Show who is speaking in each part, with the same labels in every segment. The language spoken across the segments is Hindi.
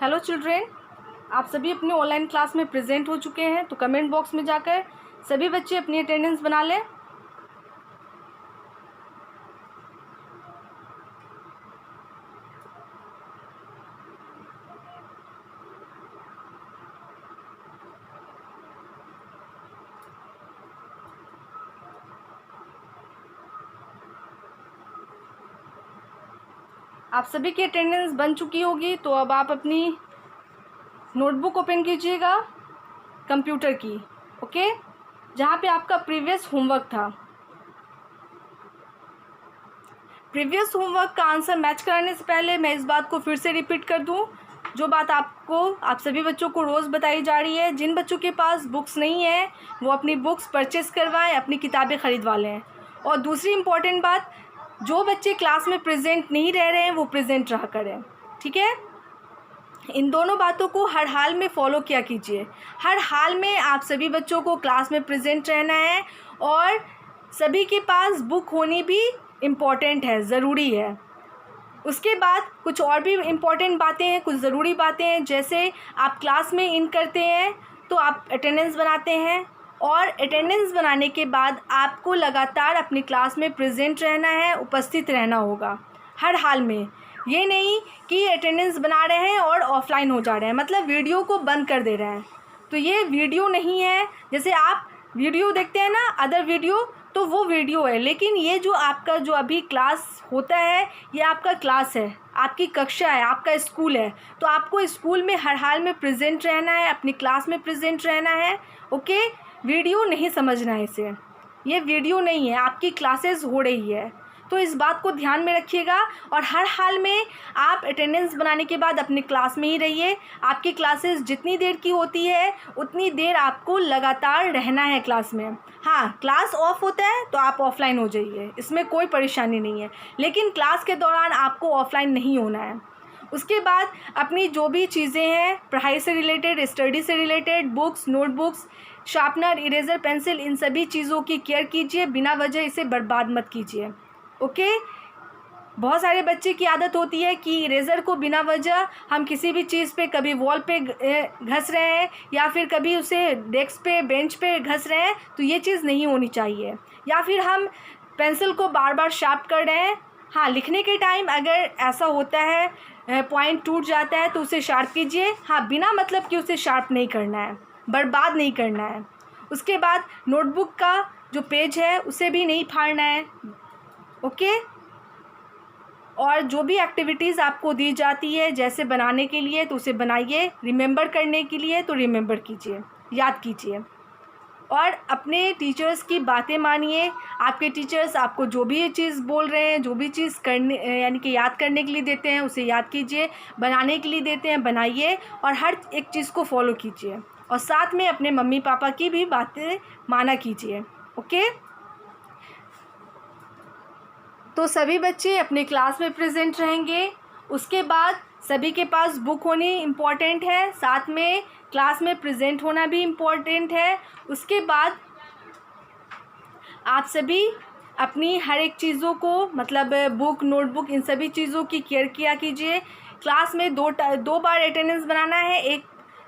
Speaker 1: हेलो चिल्ड्रेन, आप सभी अपने ऑनलाइन क्लास में प्रेजेंट हो चुके हैं। तो कमेंट बॉक्स में जाकर सभी बच्चे अपनी अटेंडेंस बना लें। आप सभी की अटेंडेंस बन चुकी होगी। तो अब आप अपनी नोटबुक ओपन कीजिएगा कंप्यूटर की, ओके, जहाँ पे आपका प्रीवियस होमवर्क था। प्रीवियस होमवर्क का आंसर मैच कराने से पहले मैं इस बात को फिर से रिपीट कर दूं, जो बात आप सभी बच्चों को रोज़ बताई जा रही है। जिन बच्चों के पास बुक्स नहीं है वो अपनी बुक्स परचेस करवाएं, अपनी किताबें ख़रीदवा लें। और दूसरी इम्पॉर्टेंट बात, जो बच्चे क्लास में प्रेजेंट नहीं रह रहे हैं वो प्रेजेंट रहा करें, ठीक है। इन दोनों बातों को हर हाल में फॉलो किया कीजिए। हर हाल में आप सभी बच्चों को क्लास में प्रेजेंट रहना है और सभी के पास बुक होनी भी इम्पॉर्टेंट है, ज़रूरी है। उसके बाद कुछ और भी इम्पॉर्टेंट बातें हैं, कुछ ज़रूरी बातें हैं। जैसे आप क्लास में इन करते हैं तो आप अटेंडेंस बनाते हैं, और अटेंडेंस बनाने के बाद आपको लगातार अपनी क्लास में प्रेजेंट रहना है, उपस्थित रहना होगा हर हाल में। ये नहीं कि अटेंडेंस बना रहे हैं और ऑफलाइन हो जा रहे हैं, मतलब वीडियो को बंद कर दे रहे हैं। तो ये वीडियो नहीं है। जैसे आप वीडियो देखते हैं ना, अदर वीडियो, तो वो वीडियो है। लेकिन ये जो आपका जो अभी क्लास होता है, ये आपका क्लास है, आपकी कक्षा है, आपका स्कूल है। तो आपको स्कूल में हर हाल में प्रेजेंट रहना है, अपनी क्लास में प्रेजेंट रहना है, ओके। वीडियो नहीं समझना है इसे, ये वीडियो नहीं है, आपकी क्लासेस हो रही है। तो इस बात को ध्यान में रखिएगा और हर हाल में आप अटेंडेंस बनाने के बाद अपनी क्लास में ही रहिए। आपकी क्लासेस जितनी देर की होती है उतनी देर आपको लगातार रहना है क्लास में। हाँ, क्लास ऑफ होता है तो आप ऑफलाइन हो जाइए, इसमें कोई परेशानी नहीं है। लेकिन क्लास के दौरान आपको ऑफलाइन नहीं होना है। उसके बाद अपनी जो भी चीज़ें हैं पढ़ाई से रिलेटेड, स्टडी से related, books, notebooks, sharpener, eraser, pencil, इन सभी चीज़ों की केयर कीजिए। बिना वजह इसे बर्बाद मत कीजिए, ओके। बहुत सारे बच्चे की आदत होती है कि इरेज़र को बिना वजह हम किसी भी चीज़ पे, कभी वॉल पे घस रहे हैं या फिर कभी उसे डेस्क पे, बेंच पे घस रहे हैं। तो ये चीज़ नहीं होनी चाहिए। या फिर हम पेंसिल को बार बार शार्प कर रहे हैं। हाँ, लिखने के टाइम अगर ऐसा होता है, पॉइंट टूट जाता है, तो उसे शार्प कीजिए। हाँ, बिना मतलब कि उसे शार्प नहीं करना है, बर्बाद नहीं करना है। उसके बाद नोटबुक का जो पेज है उसे भी नहीं फाड़ना है, ओके। और जो भी एक्टिविटीज़ आपको दी जाती है जैसे बनाने के लिए, तो उसे बनाइए। रिमेंबर करने के लिए तो रिमेंबर कीजिए, याद कीजिए। और अपने टीचर्स की बातें मानिए। आपके टीचर्स आपको जो भी चीज़ बोल रहे हैं, जो भी चीज़ करने यानी कि याद करने के लिए देते हैं उसे याद कीजिए, बनाने के लिए देते हैं बनाइए, और हर एक चीज़ को फॉलो कीजिए। और साथ में अपने मम्मी पापा की भी बातें माना कीजिए, ओके। तो सभी बच्चे अपने क्लास में प्रेजेंट रहेंगे। उसके बाद सभी के पास बुक होनी इम्पॉर्टेंट है, साथ में क्लास में प्रेजेंट होना भी इम्पॉर्टेंट है। उसके बाद आप सभी अपनी हर एक चीज़ों को, मतलब बुक, नोटबुक, इन सभी चीज़ों की केयर किया कीजिए। क्लास में दो बार अटेंडेंस बनाना है। एक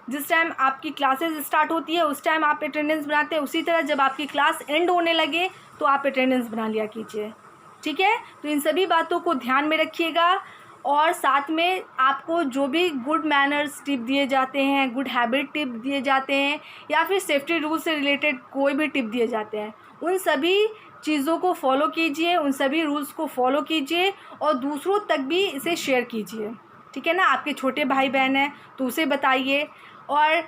Speaker 1: जिस टाइम आपकी क्लासेस स्टार्ट होती है उस टाइम आप अटेंडेंस बनाते हैं, उसी तरह जब आपकी क्लास एंड होने लगे तो आप अटेंडेंस बना लिया कीजिए, ठीक है। तो इन सभी बातों को ध्यान में रखिएगा। और साथ में आपको जो भी गुड मैनर्स टिप दिए जाते हैं, गुड हैबिट टिप दिए जाते हैं, या फिर सेफ्टी रूल से रिलेटेड कोई भी टिप दिए जाते हैं, उन सभी चीज़ों को फॉलो कीजिए, उन सभी रूल्स को फॉलो कीजिए और दूसरों तक भी इसे शेयर कीजिए, ठीक है ना। आपके छोटे भाई बहन हैं तो उसे बताइए, और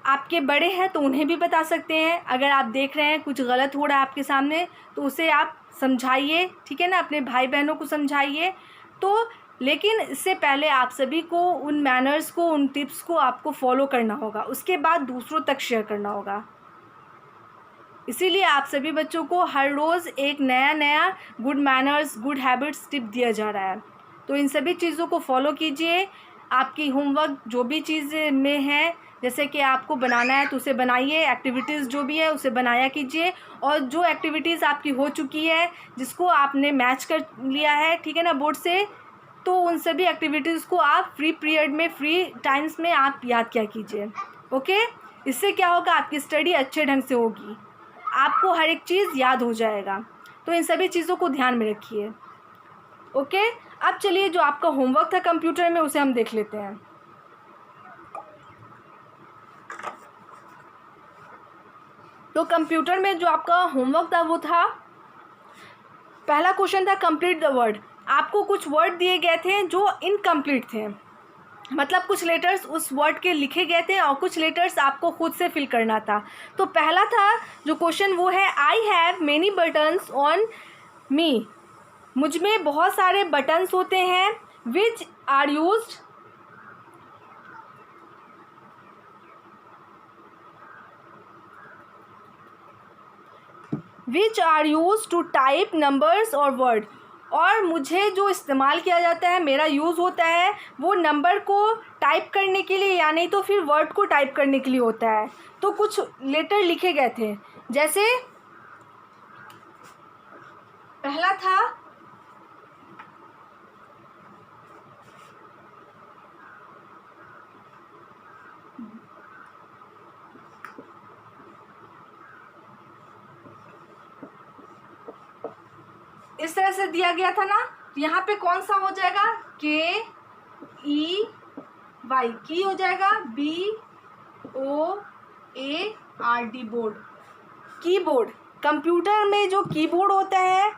Speaker 1: आपके बड़े हैं तो उन्हें भी बता सकते हैं। अगर आप देख रहे हैं कुछ गलत हो रहा है आपके सामने तो उसे आप समझाइए, ठीक है ना, अपने भाई बहनों को समझाइए। तो लेकिन इससे पहले आप सभी को उन मैनर्स को, उन टिप्स को आपको फॉलो करना होगा, उसके बाद दूसरों तक शेयर करना होगा। इसीलिए आप सभी बच्चों को हर रोज़ एक नया नया good manners, good habits tip दिया जा रहा है। तो इन सभी चीज़ों को फॉलो कीजिए। आपकी होमवर्क जो भी चीज़ में है, जैसे कि आपको बनाना है तो उसे बनाइए, एक्टिविटीज़ जो भी है उसे बनाया कीजिए। और जो एक्टिविटीज़ आपकी हो चुकी है, जिसको आपने मैच कर लिया है, ठीक है ना, बोर्ड से, तो उन सभी एक्टिविटीज़ को आप फ्री पीरियड में, फ्री टाइम्स में आप याद किया कीजिए। ओके, इससे क्या होगा, आपकी स्टडी अच्छे ढंग से होगी, आपको हर एक चीज़ याद हो जाएगा। तो इन सभी चीज़ों को ध्यान में रखिए। ओके, अब चलिए जो आपका होमवर्क था कंप्यूटर में उसे हम देख लेते हैं। तो कंप्यूटर में जो आपका होमवर्क था वो था, पहला क्वेश्चन था कंप्लीट द वर्ड। आपको कुछ वर्ड दिए गए थे जो इनकम्प्लीट थे, मतलब कुछ लेटर्स उस वर्ड के लिखे गए थे और कुछ लेटर्स आपको खुद से फिल करना था। तो पहला था जो क्वेश्चन वो है, I have many buttons on me. मुझ में बहुत सारे बटन्स होते हैं, which are used to type numbers और वर्ड। और मुझे जो इस्तेमाल किया जाता है, मेरा यूज़ होता है वो नंबर को टाइप करने के लिए या नहीं तो फिर वर्ड को टाइप करने के लिए होता है। तो कुछ लेटर लिखे गए थे, जैसे पहला था इस तरह से दिया गया था ना, तो यहाँ पे कौन सा हो जाएगा, KEY की हो जाएगा, BOARD बोर्ड, कीबोर्ड। कंप्यूटर में जो कीबोर्ड होता है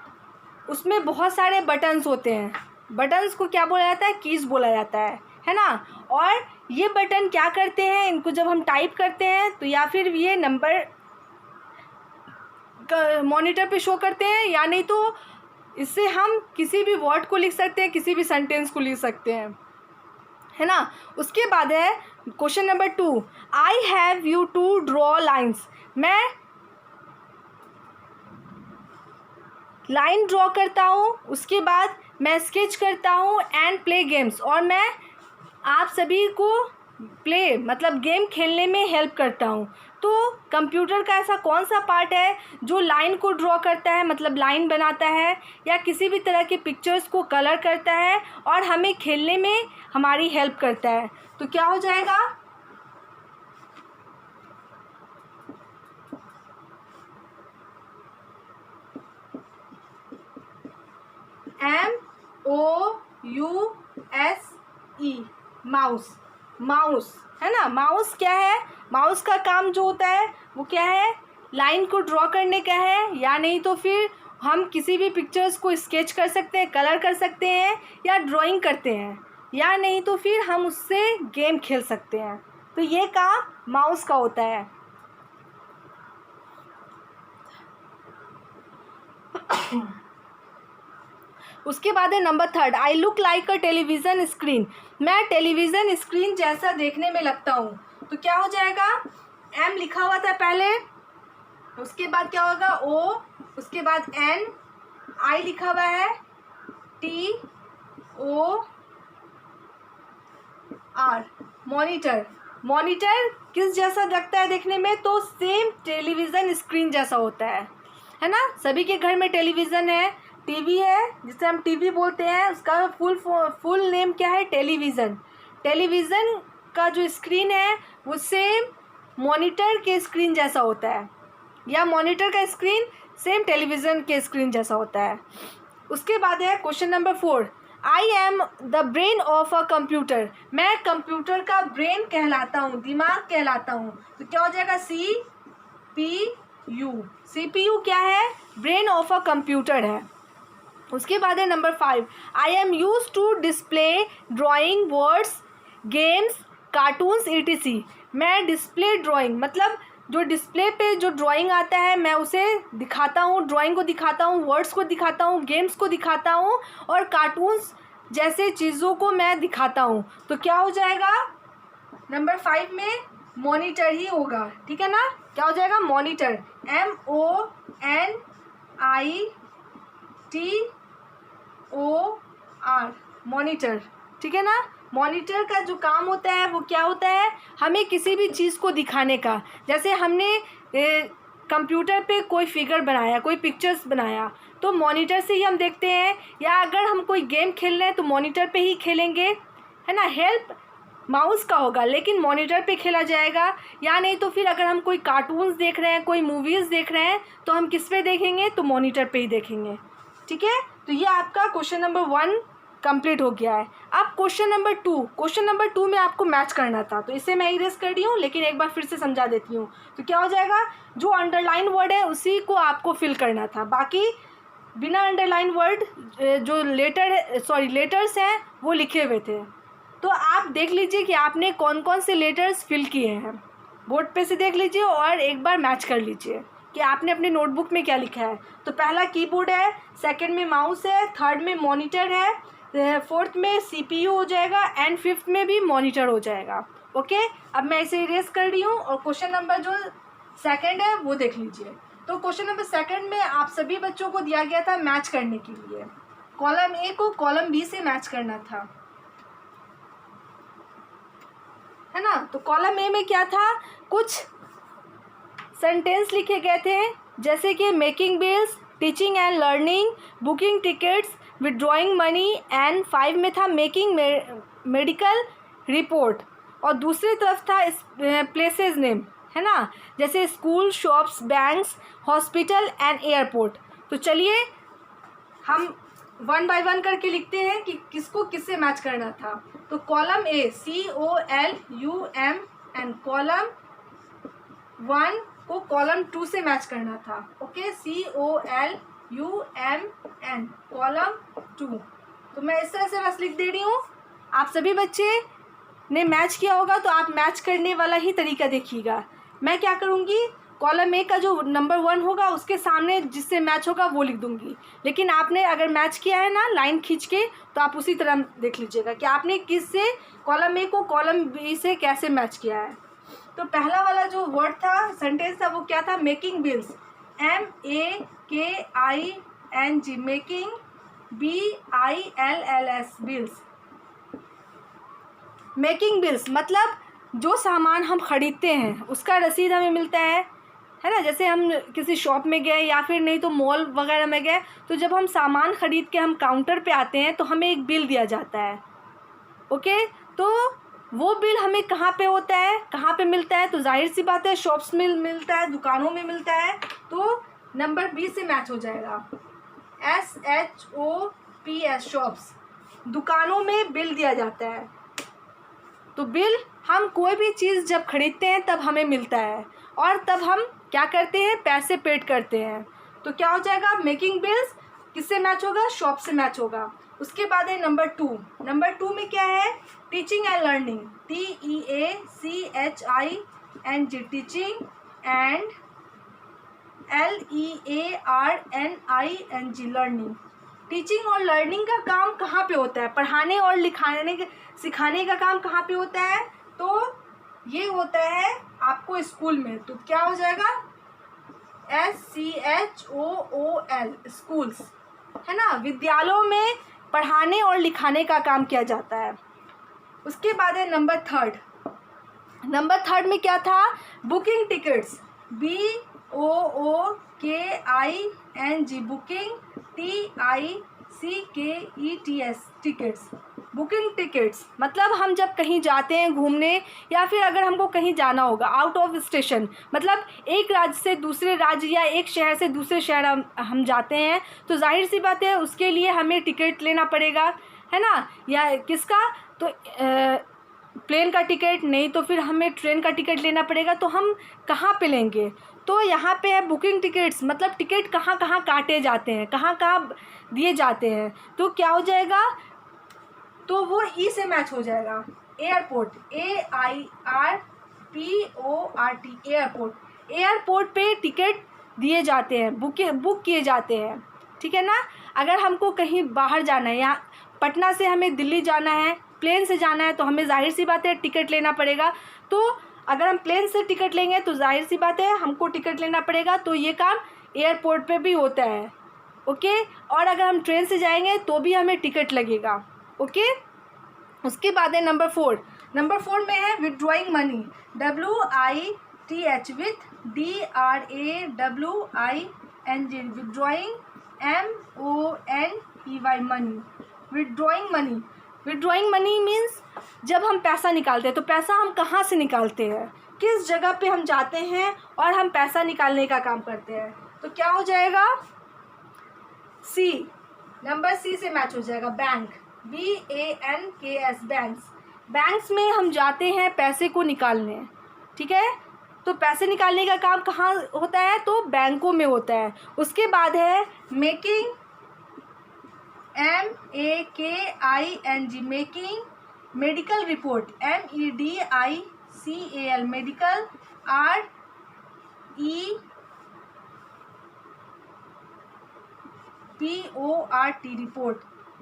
Speaker 1: उसमें बहुत सारे बटन्स होते हैं, बटन्स को क्या बोला जाता है, कीज बोला जाता है ना। और ये बटन क्या करते हैं, इनको जब हम टाइप करते हैं तो या फिर ये नंबर मॉनिटर पे शो करते हैं, या नहीं तो इससे हम किसी भी वर्ड को लिख सकते हैं, किसी भी सेंटेंस को लिख सकते हैं, है ना। उसके बाद है question number 2, I have you to draw lines. मैं लाइन ड्रॉ करता हूँ, उसके बाद मैं स्केच करता हूँ, एंड प्ले गेम्स, और मैं आप सभी को प्ले मतलब गेम खेलने में हेल्प करता हूँ। तो कंप्यूटर का ऐसा कौन सा पार्ट है जो लाइन को ड्रॉ करता है, मतलब लाइन बनाता है, या किसी भी तरह के पिक्चर्स को कलर करता है और हमें खेलने में हमारी हेल्प करता है। तो क्या हो जाएगा, MOUSE, माउस। माउस है ना, माउस क्या है, माउस का काम जो होता है वो क्या है, लाइन को ड्रॉ करने का है, या नहीं तो फिर हम किसी भी पिक्चर्स को स्केच कर सकते हैं, कलर कर सकते हैं, या ड्राइंग करते हैं, या नहीं तो फिर हम उससे गेम खेल सकते हैं। तो ये काम माउस का होता है। उसके बाद है number 3, I look like a television screen. मैं टेलीविज़न स्क्रीन जैसा देखने में लगता हूँ। तो क्या हो जाएगा, M लिखा हुआ था पहले, उसके बाद क्या होगा O, उसके बाद N, I लिखा हुआ है, TOR, मॉनिटर। मॉनिटर किस जैसा लगता है देखने में, तो सेम टेलीविज़न स्क्रीन जैसा होता है ना। सभी के घर में टेलीविज़न है, टीवी है, जिसे हम टीवी बोलते हैं, उसका फुल नेम क्या है, टेलीविज़न। टेलीविज़न का जो स्क्रीन है वो सेम मॉनिटर के स्क्रीन जैसा होता है, या मॉनिटर का स्क्रीन सेम टेलीविज़न के स्क्रीन जैसा होता है। उसके बाद है question number 4, I am the brain of a computer. मैं कंप्यूटर का ब्रेन कहलाता हूँ, दिमाग कहलाता हूँ। तो क्या हो जाएगा, CPU। CPU क्या है, ब्रेन ऑफ अ कंप्यूटर है। उसके बाद है number 5, I am use to display drawing words, games, cartoons ETC। मैं डिस्प्ले ड्राइंग मतलब जो डिस्प्ले पे जो ड्राइंग आता है मैं उसे दिखाता हूँ, ड्राइंग को दिखाता हूँ, वर्ड्स को दिखाता हूँ, गेम्स को दिखाता हूँ, और कार्टून्स जैसे चीज़ों को मैं दिखाता हूँ। तो क्या हो जाएगा, नंबर 5 में मॉनिटर ही होगा, ठीक है ना। क्या हो जाएगा, मॉनिटर, MONITOR, मॉनिटर, ठीक है ना। मॉनिटर का जो काम होता है वो क्या होता है, हमें किसी भी चीज़ को दिखाने का। जैसे हमने कंप्यूटर पे कोई फिगर बनाया, कोई पिक्चर्स बनाया, तो मॉनिटर से ही हम देखते हैं, या अगर हम कोई गेम खेल रहे हैं तो मॉनिटर पे ही खेलेंगे, है ना। हेल्प माउस का होगा लेकिन मॉनिटर पे खेला जाएगा, या नहीं तो फिर अगर हम कोई कार्टून्स देख रहे हैं, कोई मूवीज़ देख रहे हैं तो हम किस पे देखेंगे, तो मॉनिटर पे ही देखेंगे। ठीक है, तो ये आपका क्वेश्चन नंबर 1 कंप्लीट हो गया है। अब क्वेश्चन नंबर 2 में आपको मैच करना था, तो इसे मैं इरेज कर रही हूँ, लेकिन एक बार फिर से समझा देती हूँ। तो क्या हो जाएगा, जो अंडरलाइन वर्ड है उसी को आपको फिल करना था, बाकी बिना अंडरलाइन वर्ड जो लेटर्स हैं वो लिखे हुए थे। तो आप देख लीजिए कि आपने कौन कौन से लेटर्स फिल किए हैं, बोर्ड पे से देख लीजिए और एक बार मैच कर लीजिए कि आपने अपने नोटबुक में क्या लिखा है। तो पहला कीबोर्ड है, सेकंड में माउस है, थर्ड में मॉनिटर है, फोर्थ में सीपीयू हो जाएगा एंड फिफ्थ में भी मॉनिटर हो जाएगा। ओके, अब मैं इसे इरेज कर रही हूँ और क्वेश्चन नंबर जो सेकंड है वो देख लीजिए। तो क्वेश्चन नंबर सेकंड में आप सभी बच्चों को दिया गया था मैच करने के लिए, कॉलम ए को कॉलम बी से मैच करना था, है ना। तो कॉलम ए में क्या था, कुछ सेंटेंस लिखे गए थे जैसे कि making bills, teaching and learning, booking tickets, withdrawing money, and 5 में था मेकिंग मेडिकल रिपोर्ट, और दूसरी तरफ था प्लेसेस नेम, है ना, जैसे school, shops, banks, hospital and airport. तो चलिए हम 1 बाय 1 करके लिखते हैं कि किसको किससे मैच करना था। तो column A COLUM and column 1 को कॉलम 2 से मैच करना था। Okay, COLUM and column 2। तो मैं इस तरह से बस लिख दे रही हूँ, आप सभी बच्चे ने मैच किया होगा तो आप मैच करने वाला ही तरीका देखिएगा। मैं क्या करूँगी, कॉलम ए का जो नंबर 1 होगा उसके सामने जिससे मैच होगा वो लिख दूंगी, लेकिन आपने अगर मैच किया है ना लाइन खींच के, तो आप उसी तरह देख लीजिएगा कि आपने किस से कॉलम ए को कॉलम बी से कैसे मैच किया है। तो पहला वाला जो वर्ड था, सेंटेंस था, वो क्या था, making bills, MAKING, making, BILLS, bills. Making bills मतलब जो सामान हम ख़रीदते हैं उसका रसीद हमें मिलता है ना। जैसे हम किसी शॉप में गए या फिर नहीं तो मॉल वगैरह में गए, तो जब हम सामान ख़रीद के हम काउंटर पे आते हैं तो हमें एक बिल दिया जाता है। ओके, तो वो बिल हमें कहाँ पे होता है, कहाँ पे मिलता है, तो जाहिर सी बात है शॉप्स में मिलता है, दुकानों में मिलता है। तो नंबर बी से मैच हो जाएगा, SHOPS, शॉप्स, दुकानों में बिल दिया जाता है। तो बिल हम कोई भी चीज़ जब खरीदते हैं तब हमें मिलता है, और तब हम क्या करते हैं, पैसे पेड करते हैं। तो क्या हो जाएगा, मेकिंग बिल्स किससे मैच होगा, शॉप से मैच होगा। उसके बाद है नंबर 2। नंबर 2 में क्या है, teaching and learning, TEACHING, teaching, and LEARNING, learning. Teaching और लर्निंग का काम कहाँ पे होता है, पढ़ाने और सिखाने का काम कहाँ पे होता है, तो ये होता है आपको स्कूल में। तो क्या हो जाएगा, SCHOOL, स्कूल्स, है ना, विद्यालयों में पढ़ाने और लिखाने का काम किया जाता है। उसके बाद है नंबर 3। नंबर 3 में क्या था, booking tickets, BOOKING, booking, TICKETS, tickets. Booking tickets मतलब हम जब कहीं जाते हैं घूमने, या फिर अगर हमको कहीं जाना होगा आउट ऑफ स्टेशन, मतलब एक राज्य से दूसरे राज्य या एक शहर से दूसरे शहर हम जाते हैं, तो जाहिर सी बात है उसके लिए हमें टिकट लेना पड़ेगा, है ना। या किसका, तो प्लेन का टिकट, नहीं तो फिर हमें ट्रेन का टिकट लेना पड़ेगा। तो हम कहाँ पे लेंगे, तो यहाँ पे है बुकिंग टिकट्स, मतलब टिकट कहाँ कहाँ काटे जाते हैं, कहाँ कहाँ दिए जाते हैं। तो क्या हो जाएगा, तो वो ई से मैच हो जाएगा, एयरपोर्ट, AIRPORT, एयरपोर्ट। एयरपोर्ट पे टिकट दिए जाते हैं, बुक किए जाते हैं, ठीक है ना। अगर हमको कहीं बाहर जाना है, या पटना से हमें दिल्ली जाना है, प्लेन से जाना है, तो हमें जाहिर सी बात है टिकट लेना पड़ेगा। तो अगर हम प्लेन से टिकट लेंगे तो जाहिर सी बात है हमको टिकट लेना पड़ेगा, तो ये काम एयरपोर्ट पे भी होता है। ओके, और अगर हम ट्रेन से जाएंगे तो भी हमें टिकट लगेगा। ओके, उसके बाद है नंबर 4। नंबर 4 में है withdrawing money, WITH, with DRAWING, withdrawing, MONEY, money, withdrawing money. Withdrawing money means जब हम पैसा निकालते हैं, तो पैसा हम कहाँ से निकालते हैं, किस जगह पे हम जाते हैं और हम पैसा निकालने का काम करते हैं। तो क्या हो जाएगा, सी, नंबर सी से मैच हो जाएगा, बैंक, BANKS, बैंक्स। बैंक्स में हम जाते हैं पैसे को निकालने, ठीक है। तो पैसे निकालने का काम कहाँ होता है, तो बैंकों में होता है। उसके बाद है making, MAKING, making, medical report, MEDICAL, medical, REPORT, report.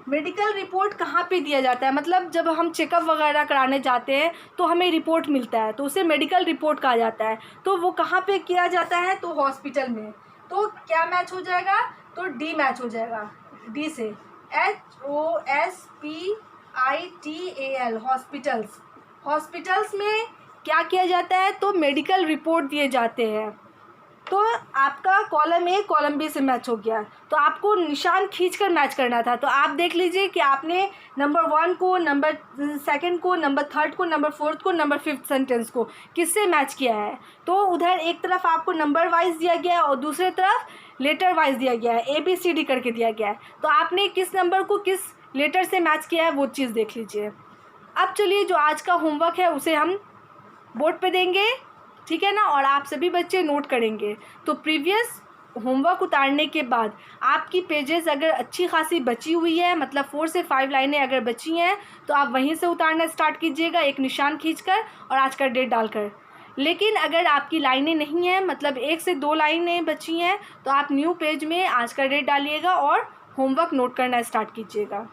Speaker 1: Medical report कहाँ पे दिया जाता है, मतलब जब हम चेकअप वगैरह कराने जाते हैं तो हमें रिपोर्ट मिलता है, तो उसे मेडिकल रिपोर्ट कहा जाता है। तो वो कहाँ पे किया जाता है, तो हॉस्पिटल में। तो क्या मैच हो जाएगा, तो डी मैच हो जाएगा, डी से, HOSPITAL, हॉस्पिटल्स। हॉस्पिटल्स में क्या किया जाता है, तो मेडिकल रिपोर्ट दिए जाते हैं। तो आपका कॉलम ए कॉलम बी से मैच हो गया। तो आपको निशान खींचकर मैच करना था। तो आप देख लीजिए कि आपने नंबर 1 को, नंबर 2 को, नंबर 3 को, नंबर 4 को, नंबर 5 सेंटेंस को किससे मैच किया है। तो उधर एक तरफ आपको नंबर वाइज दिया गया है और दूसरे तरफ लेटर वाइज दिया गया है, ABCD करके दिया गया है। तो आपने किस नंबर को किस लेटर से मैच किया है वो चीज़ देख लीजिए। अब चलिए जो आज का होमवर्क है उसे हम बोर्ड पे देंगे, ठीक है ना, और आप सभी बच्चे नोट करेंगे। तो प्रीवियस होमवर्क उतारने के बाद आपकी पेजेस अगर अच्छी खासी बची हुई है, मतलब 4 से 5 लाइनें अगर बची हैं, तो आप वहीं से उतारना स्टार्ट कीजिएगा, एक निशान खींचकर और आज का डेट डालकर। लेकिन अगर आपकी लाइनें नहीं हैं, मतलब 1 से 2 लाइनें बची हैं, तो आप न्यू पेज में आज का डेट डालिएगा और होमवर्क नोट करना स्टार्ट कीजिएगा।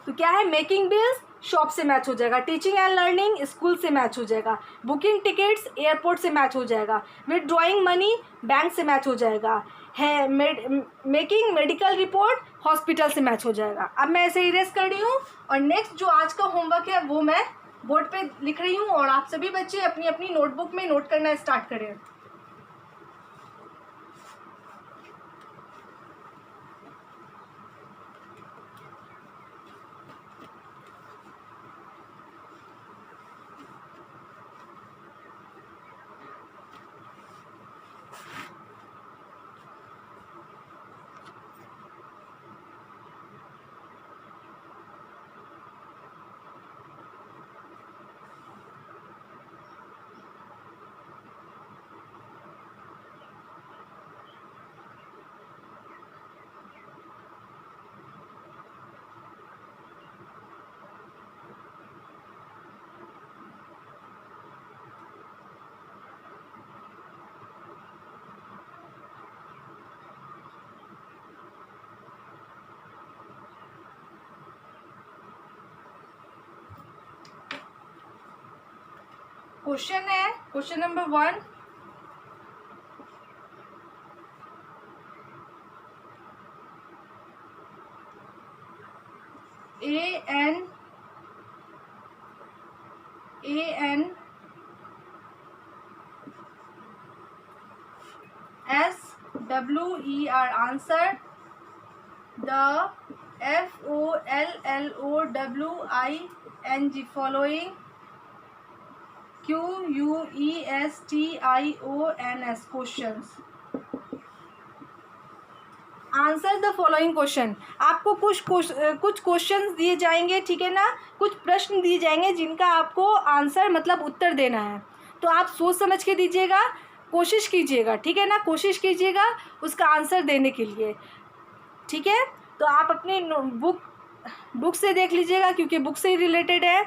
Speaker 1: तो क्या है, मेकिंग बिल्स शॉप से मैच हो जाएगा, टीचिंग एंड लर्निंग स्कूल से मैच हो जाएगा, बुकिंग टिकट्स एयरपोर्ट से मैच हो जाएगा, विड्रॉइंग मनी बैंक से मैच हो जाएगा, है मेकिंग मेडिकल रिपोर्ट हॉस्पिटल से मैच हो जाएगा। अब मैं ऐसे इरेज कर रही हूँ और नेक्स्ट जो आज का होमवर्क है वो मैं बोर्ड पे लिख रही हूँ और आप सभी बच्चे अपनी अपनी नोटबुक में नोट करना स्टार्ट करें। क्वेश्चन है, question number 1, ANSWER, answer, the FOLLOWING, following, QUESTIONS, questions. Answer the following question. आपको कुछ क्वेश्चंस दिए जाएंगे, ठीक है ना, कुछ प्रश्न दिए जाएंगे जिनका आपको आंसर मतलब उत्तर देना है। तो आप सोच समझ के दीजिएगा, कोशिश कीजिएगा, ठीक है ना, कोशिश कीजिएगा उसका आंसर देने के लिए, ठीक है। तो आप अपने बुक से देख लीजिएगा क्योंकि बुक से ही रिलेटेड है,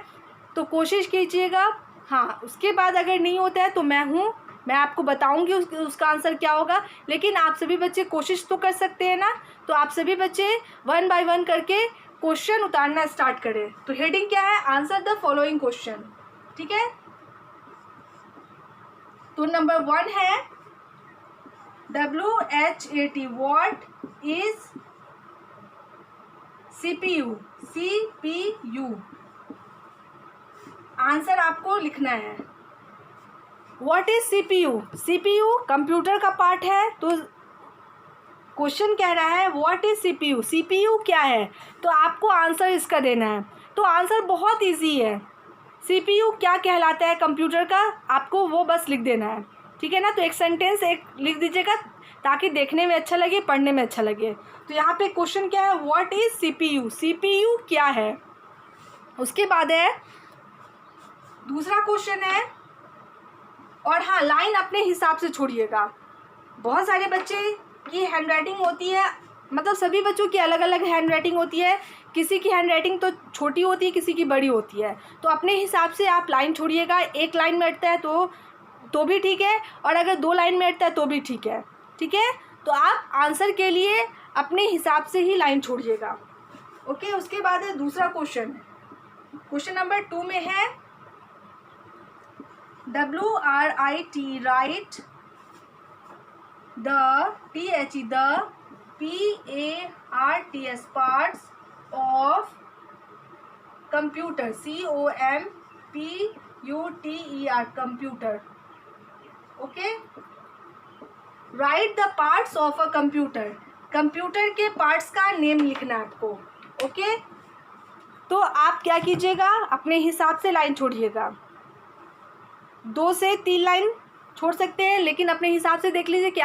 Speaker 1: तो कोशिश कीजिएगा। हाँ, उसके बाद अगर नहीं होता है तो मैं आपको बताऊंगी उसका आंसर क्या होगा। लेकिन आप सभी बच्चे कोशिश तो कर सकते हैं ना। तो आप सभी बच्चे 1 बाय 1 करके क्वेश्चन उतारना स्टार्ट करें। तो हेडिंग क्या है, आंसर द फॉलोइंग क्वेश्चन, ठीक है। तो नंबर 1 है WHAT, what is CPU, answer आपको लिखना है। What is CPU? CPU computer का पार्ट है। तो क्वेश्चन कह रहा है व्हाट इज सीपीयू, सीपीयू क्या है, तो आपको आंसर इसका देना है। तो आंसर बहुत इजी है। सीपीयू क्या कहलाता है कंप्यूटर का, आपको वो बस लिख देना है, ठीक है ना। तो एक सेंटेंस एक लिख दीजिएगा ताकि देखने में अच्छा लगे, पढ़ने में अच्छा लगे। तो यहाँ पे क्वेश्चन क्या है, व्हाट इज सीपीयू, सीपीयू क्या है। उसके बाद है दूसरा क्वेश्चन है, और हाँ लाइन अपने हिसाब से छोड़िएगा। बहुत सारे बच्चे की हैंडराइटिंग होती है, मतलब सभी बच्चों की अलग अलग हैंडराइटिंग होती है। किसी की हैंडराइटिंग तो छोटी होती है, किसी की बड़ी होती है। तो अपने हिसाब से आप लाइन छोड़िएगा। एक लाइन में अटता है तो भी ठीक है, और अगर 2 लाइन में अटता है तो भी ठीक है, ठीक है। तो आप आंसर के लिए अपने हिसाब से ही लाइन छोड़िएगा, ओके। उसके बाद है दूसरा क्वेश्चन, क्वेश्चन नंबर 2 में है WRIT, right the PARTS parts of computer, COMPUTER, computer, okay। write the parts of a computer, computer के पार्ट्स का नेम लिखना है आपको, ओके। तो आप क्या कीजिएगा, अपने हिसाब से लाइन छोड़िएगा। 2 से 3 लाइन छोड़ सकते हैं, लेकिन अपने हिसाब से देख लीजिए कि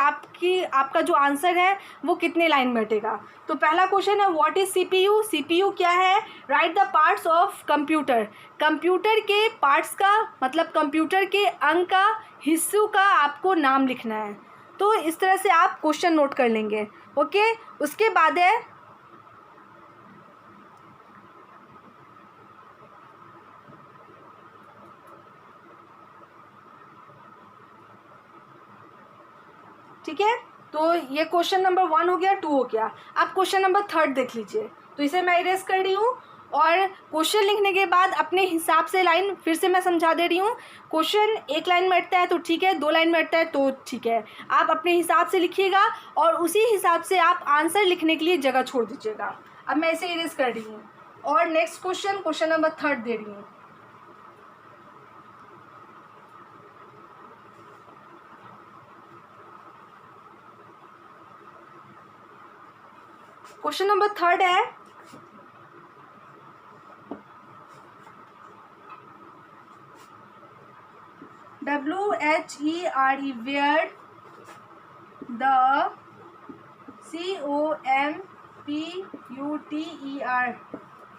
Speaker 1: आपका जो आंसर है वो कितने लाइन में अटेगा। तो पहला क्वेश्चन है व्हाट इज सीपीयू, सीपीयू क्या है। Right the parts of computer, computer के पार्ट्स का मतलब कंप्यूटर के अंग का, हिस्सों का आपको नाम लिखना है। तो इस तरह से आप क्वेश्चन नोट कर लेंगे, ओके। उसके बाद है ठीक है। तो ये क्वेश्चन नंबर 1 हो गया, 2 हो गया। अब क्वेश्चन नंबर 3 देख लीजिए। तो इसे मैं इरेज कर रही हूँ, और क्वेश्चन लिखने के बाद अपने हिसाब से लाइन फिर से मैं समझा दे रही हूँ। क्वेश्चन 1 लाइन में अटता है तो ठीक है, 2 लाइन में अटता है तो ठीक है। आप अपने हिसाब से लिखिएगा और उसी हिसाब से आप आंसर लिखने के लिए जगह छोड़ दीजिएगा। अब मैं इसे इरेज कर रही हूँ, और नेक्स्ट क्वेश्चन नंबर 3 दे रही हूँ। क्वेश्चन नंबर 3 है WHERE, where the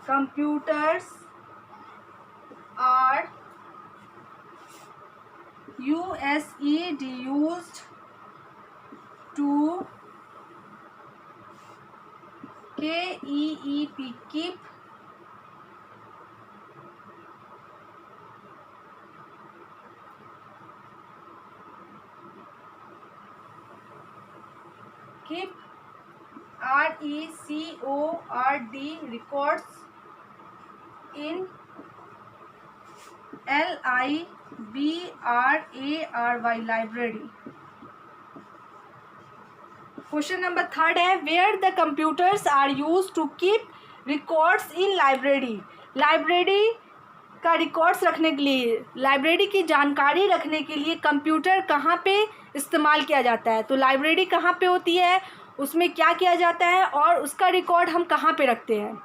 Speaker 1: COMPUTER computers are used to KEEP, keep RECORD records in LIBRARY library। Question number 3 है where the computers are use to keep records in library, library का रिकॉर्ड्स रखने के लिए, लाइब्रेरी की जानकारी रखने के लिए कंप्यूटर कहाँ पे इस्तेमाल किया जाता है। तो लाइब्रेरी कहाँ पे होती है, उसमें क्या किया जाता है, और उसका रिकॉर्ड हम कहाँ पे रखते हैं,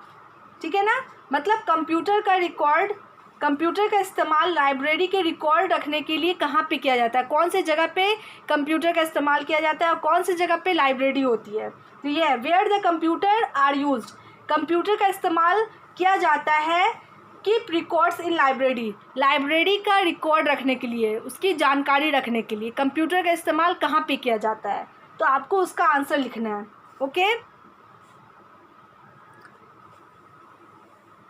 Speaker 1: ठीक है ना। मतलब कंप्यूटर का रिकॉर्ड, कंप्यूटर का इस्तेमाल लाइब्रेरी के रिकॉर्ड रखने के लिए कहाँ पे किया जाता है, कौन से जगह पे कंप्यूटर का इस्तेमाल किया जाता है और कौन सी जगह पे लाइब्रेरी होती है। तो ये है where the computer are used, computer का इस्तेमाल किया जाता है keep records in library, library का रिकॉर्ड रखने के लिए, उसकी जानकारी रखने के लिए कंप्यूटर का इस्तेमाल कहाँ पे किया जाता है। तो आपको उसका आंसर लिखना है, ओके।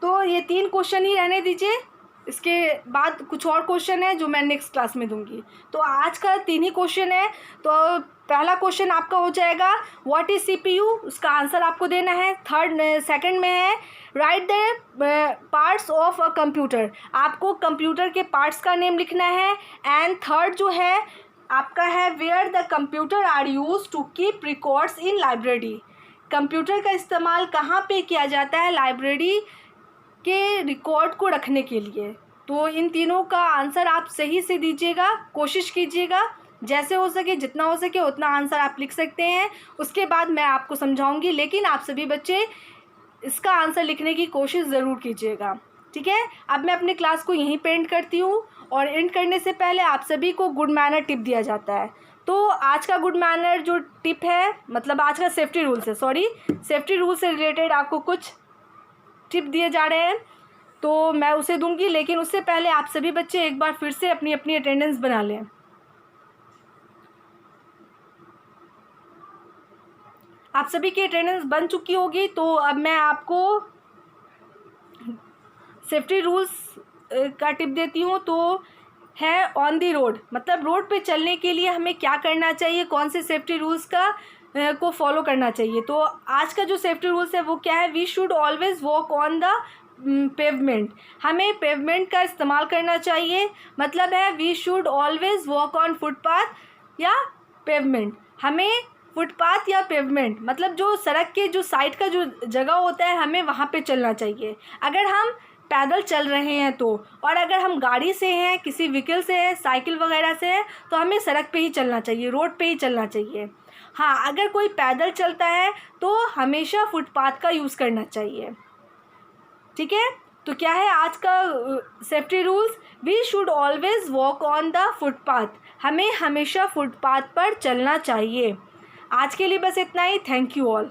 Speaker 1: तो ये 3 क्वेश्चन ही रहने दीजिए, इसके बाद कुछ और क्वेश्चन है जो मैं नेक्स्ट क्लास में दूंगी। तो आज का 3 ही क्वेश्चन है। तो पहला क्वेश्चन आपका हो जाएगा व्हाट इज सीपीयू, उसका आंसर आपको देना है। सेकंड में है right the parts of a computer, आपको कंप्यूटर के पार्ट्स का नेम लिखना है। एंड थर्ड जो है आपका है where the computer are use to keep records in library, computer का इस्तेमाल कहाँ पे किया जाता है लाइब्रेरी के रिकॉर्ड को रखने के लिए। तो इन तीनों का आंसर आप सही से दीजिएगा, कोशिश कीजिएगा, जैसे हो सके जितना हो सके उतना आंसर आप लिख सकते हैं। उसके बाद मैं आपको समझाऊंगी, लेकिन आप सभी बच्चे इसका आंसर लिखने की कोशिश ज़रूर कीजिएगा, ठीक है। अब मैं अपने क्लास को यहीं पे एंड करती हूँ, और एंड करने से पहले आप सभी को गुड मैनर टिप दिया जाता है। तो आज का गुड मैनर जो टिप है, मतलब आज का सेफ्टी रूल्स है, सेफ्टी रूल से रिलेटेड आपको कुछ टिप दिए जा रहे हैं, तो मैं उसे दूंगी, लेकिन उससे पहले आप सभी बच्चे एक बार फिर से अपनी अपनी अटेंडेंस बना लें। आप सभी की अटेंडेंस बन चुकी होगी, तो अब मैं आपको सेफ्टी रूल्स का टिप देती हूँ। तो है ऑन दी रोड, मतलब रोड पे चलने के लिए हमें क्या करना चाहिए, कौन से सेफ्टी रूल्स को फॉलो करना चाहिए। तो आज का जो सेफ्टी रूल्स है वो क्या है, we should always walk on the pavement. हमें पेवमेंट का इस्तेमाल करना चाहिए, मतलब है we should always walk on footpath या पेवमेंट। हमें फुटपाथ या पेवमेंट, मतलब जो सड़क के जो साइड का जो जगह होता है, हमें वहाँ पे चलना चाहिए अगर हम पैदल चल रहे हैं तो। और अगर हम गाड़ी से हैं, किसी व्हीकल से है, साइकिल वगैरह से है, तो हमें सड़क पे ही चलना चाहिए, रोड पे ही चलना चाहिए। हाँ, अगर कोई पैदल चलता है तो हमेशा फुटपाथ का यूज़ करना चाहिए, ठीक है। तो क्या है आज का safety rules, we should always walk on the footpath. हमें हमेशा फुटपाथ पर चलना चाहिए। आज के लिए बस इतना ही। Thank you all.